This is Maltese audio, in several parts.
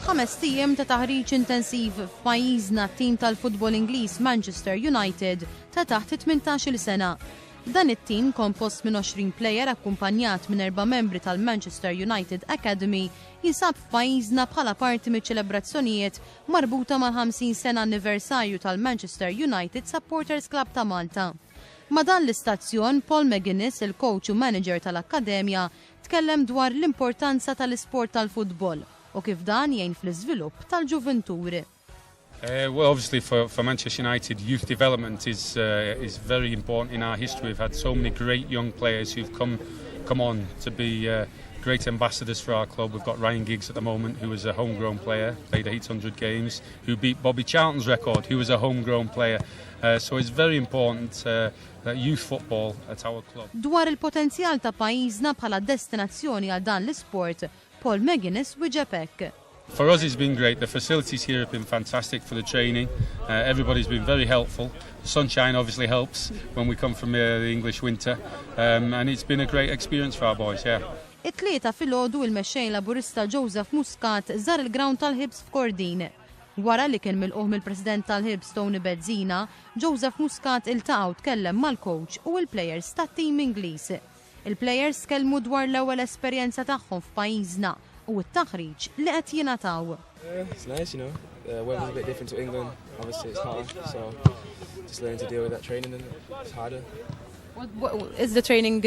5 ijiem ta' taħriġ intensiv f'pajjiżna t-tim tal-futbol Ingliż Manchester United ta' taħt 18-il sena. Dan it-tim kompost minn 20 plejer akkumpanjat minn 4 membri tal-Manchester United Academy jinsab f'pajjiżna bħala parti mill-ċelebrazzjonijiet marbuta mal-50 sena anniversarju tal-Manchester United Supporters Club ta' Malta. Ma dan l-istazzjon, Paul McGuinness, il-coach u manager tal-Akkademja, tkellem dwar l-importanza tal-isport tal-futbol u kif dan jgħin fl-iżvilupp tal-ġuventuri. Well, obviously for Manchester United, youth development is very important in our history. We've had so many great young players who've come on to be great ambassadors for our club. We've got Ryan Giggs at the moment, who was a homegrown player, played 800 games, who beat Bobby Charlton's record, who was a homegrown player. So it's very important that youth football at our club. Dwar il-potenzjal ta' pajjiżna bħala destinazzjoni għal dan l-isport, Paul McGuinness wieġeb hekk. For us it's been great. The facilities here have been fantastic for the training. Everybody's been very helpful. The sunshine obviously helps when we come from the English winter. And it's been a great experience for our boys, yeah. It-tlieta filgħodu il-mexxej laburista Joseph Muscat żar il-ground tal-Hibs f'Kordin. Wara li kien milquh mill-President tal-Hibs Tony Bezzina, Joseph Muscat iltaqgħu tkellem mal-coach u l-plejers tat-tim Ingliż. Il-plejers kellmu dwar l-ewwel esperjenza tagħhom f'pajjiżna u t-taħriġ li qed jingħataw. It's nice, you know. The weather's a bit different to England. Obviously it's hotter, so just learning to deal with that training and it's harder. Is the training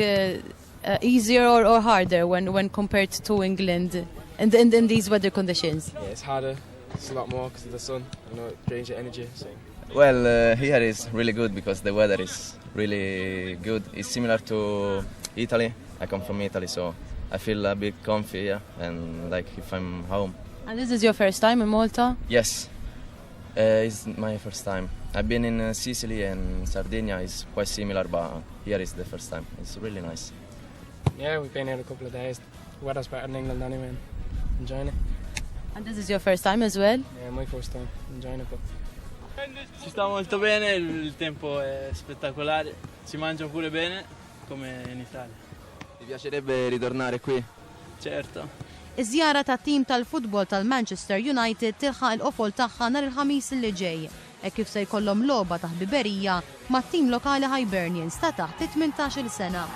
easier or harder when compared to England in these weather conditions? Yeah, it's harder. It's a lot more because of the sun. You know, it drains your energy. So. Well, here is really good because the weather is really good. It's similar to Italy. I come from Italy, so I feel a bit comfy, yeah, and like if I'm home. And this is your first time in Malta? Yes, it's my first time. I've been in Sicily and Sardinia. It's quite similar, but here is the first time. It's really nice. Yeah, we've been here a couple of days. The weather's better than England anyway. Enjoying it. And this is your first time as well? Yeah, my first time. Enjoying it. Si sta molto bene, il tempo è spettacolare, si mangia pure bene come in Italia. Ti piacerebbe ritornare qui? Certo. Iż-żjara tat-tim tal-futbol tal-Manchester United tilħaq il-qofol tagħha nhar il-ħamis li ġej, hekk kif se jkollhom logħba ta' ħbiberija mat-tim lokali Hibernians ta' taħt 18-il sena.